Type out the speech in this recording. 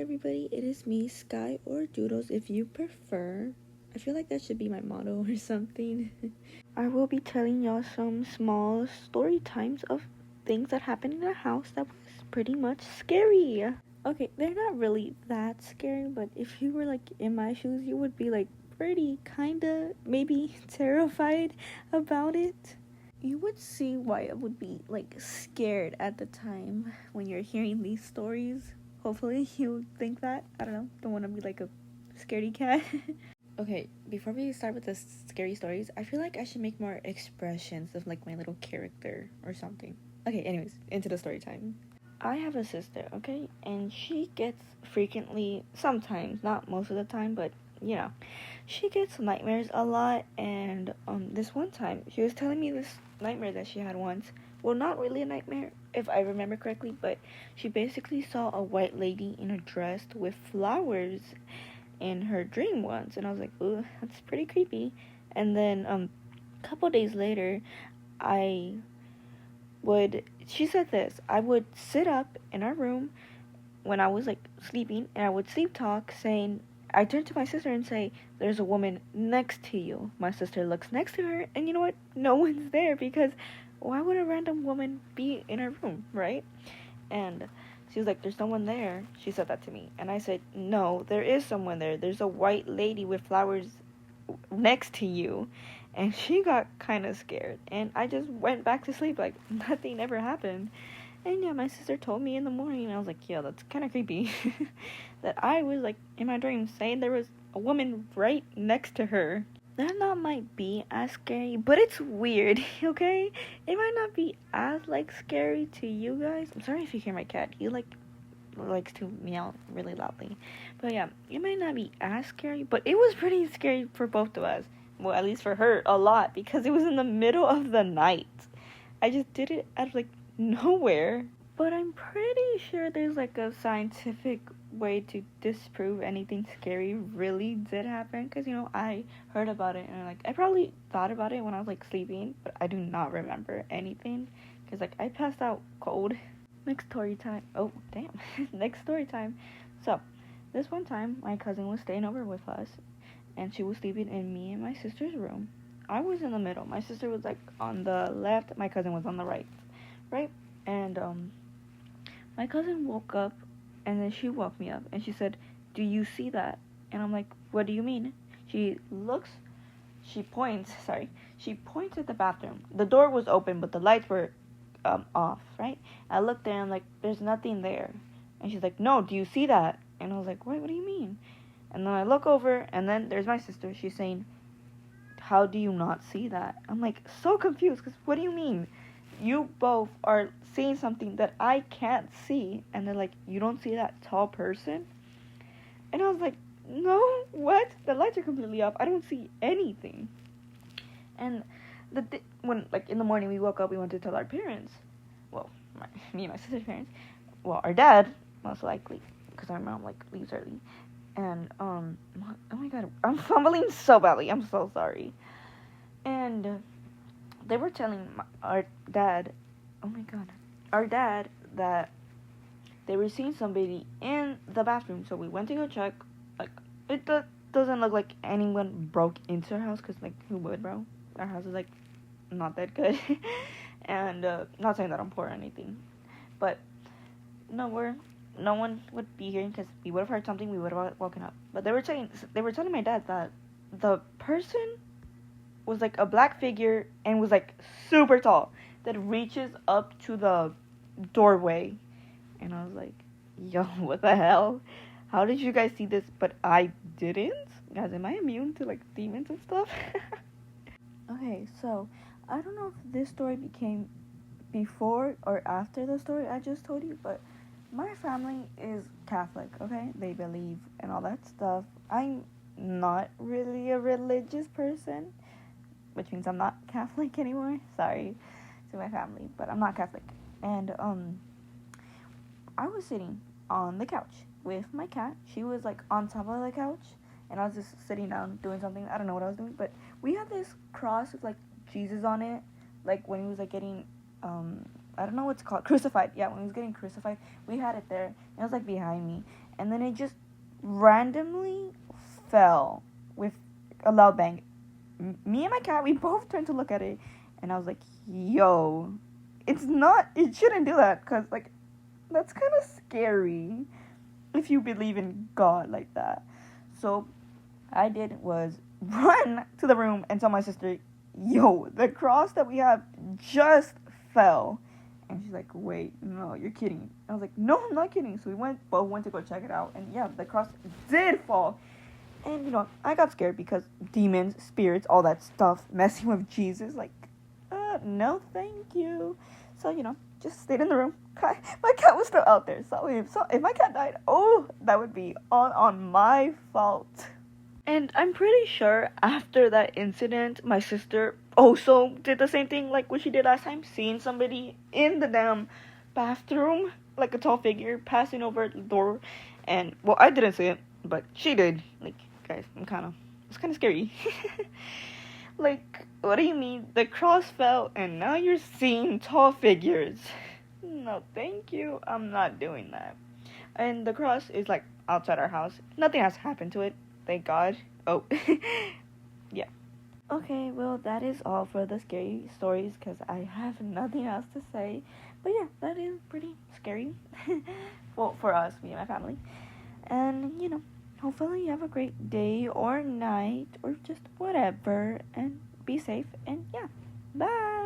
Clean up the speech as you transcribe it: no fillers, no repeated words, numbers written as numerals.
everybody, it is me, Sky, or Doodles if you prefer. I feel like that should be my motto or something. I will be telling y'all some small story times of things that happened in the house that was pretty much scary. Okay, they're not really that scary, but if you were like in my shoes, you would be like pretty kinda maybe terrified about it. You would see why I would be like scared at the time when you're hearing these stories. Hopefully you think that. I don't know. Don't want to be like a scaredy cat. Okay, before we start with the scary stories, I feel like I should make more expressions of like my little character or something. Okay, anyways, into the story time. I have a sister, okay? And she gets frequently, sometimes, not most of the time, but you know, she gets nightmares a lot. And this one time she was telling me this nightmare that she had once. Well, not really a nightmare if I remember correctly, but she basically saw a white lady in a dress with flowers in her dream once, and I was like, ooh, that's pretty creepy. And then a couple days later, she said this, I would sit up in our room when I was like sleeping, and I would sleep talk saying, I turned to my sister and say, there's a woman next to you. My sister looks next to her, and you know what? No one's there, because why would a random woman be in her room, right? And she was like, there's no one there. She said that to me. And I said, no, there is someone there. There's a white lady with flowers next to you. And she got kind of scared. And I just went back to sleep like nothing ever happened. And yeah, my sister told me in the morning, and I was like, yeah, that's kind of creepy. That I was like in my dreams saying there was a woman right next to her. That not might be as scary, but it's weird, okay? It might not be as like scary to you guys. I'm sorry if you hear my cat. He likes to meow really loudly. But yeah, it might not be as scary, but it was pretty scary for both of us. Well, at least for her, a lot, because it was in the middle of the night. I just did it out of like nowhere. But I'm pretty sure there's like a scientific way to disprove anything scary really did happen. Because, you know, I heard about it and I probably thought about it when I was like sleeping. But I do not remember anything. Because like I passed out cold. Next story time. Oh, damn. Next story time. So, this one time my cousin was staying over with us. And she was sleeping in me and my sister's room. I was in the middle. My sister was like on the left. My cousin was on the right. Right? And my cousin woke up, and then she woke me up, and she said, do you see that? And I'm like, what do you mean? She points at the bathroom. The door was open, but the lights were off, right? I looked there, and I'm like, there's nothing there. And she's like, no, do you see that? And I was like, what do you mean? And then I look over, and then there's my sister. She's saying, how do you not see that? I'm like, so confused, because what do you mean? You both are seeing something that I can't see. And they're like, you don't see that tall person? And I was like, no, what? The lights are completely off. I don't see anything. And when, like, in the morning we woke up, we went to tell our parents. Well, me and my sister's parents. Well, our dad, most likely, because our mom, like, leaves early. And, oh my god, I'm fumbling so badly. I'm so sorry. And they were telling our dad that they were seeing somebody in the bathroom. So we went to go check. Like, it doesn't look like anyone broke into our house, because like, who would, bro? Our house is like not that good. And not saying that I'm poor or anything, but no one would be here, because we would have heard something, we would have woken up. But they were telling my dad that the person was like a black figure and was like super tall, that reaches up to the doorway. And I was like, yo, what the hell? How did you guys see this but I didn't? Guys, am I immune to like demons and stuff? Okay, so I don't know if this story became before or after the story I just told you, but my family is Catholic, okay? They believe and all that stuff. I'm not really a religious person, which means I'm not Catholic anymore. Sorry to my family, but I'm not Catholic. And I was sitting on the couch with my cat. She was like on top of the couch, and I was just sitting down doing something. I don't know what I was doing, but we had this cross with like Jesus on it, like when he was like getting I don't know what's called, crucified. Yeah, when he was getting crucified, we had it there, and it was like behind me. and then it just randomly fell with a loud bang. Me and my cat, we both turned to look at it, and I was like, yo, it shouldn't do that, because, like, that's kind of scary if you believe in God like that. So I did was run to the room and tell my sister, yo, the cross that we have just fell. And she's like, wait, no, you're kidding. I was like, no, I'm not kidding. So we both went to go check it out, and yeah, the cross did fall. And, you know, I got scared because demons, spirits, all that stuff, messing with Jesus, like, no, thank you. So, you know, just stayed in the room. My cat was still out there. So if my cat died, that would be all on my fault. And I'm pretty sure after that incident, my sister also did the same thing like what she did last time, seeing somebody in the damn bathroom, like a tall figure, passing over the door. And, well, I didn't see it, but she did. Like, guys, it's kind of scary. Like, what do you mean? The cross fell and now you're seeing tall figures. No, thank you. I'm not doing that. And the cross is, like, outside our house. Nothing has happened to it. Thank God. Oh. Yeah. Okay, well, that is all for the scary stories, because I have nothing else to say. But yeah, that is pretty scary. Well, for us, me and my family. And, you know, hopefully you have a great day or night or just whatever. And be safe. And yeah, bye.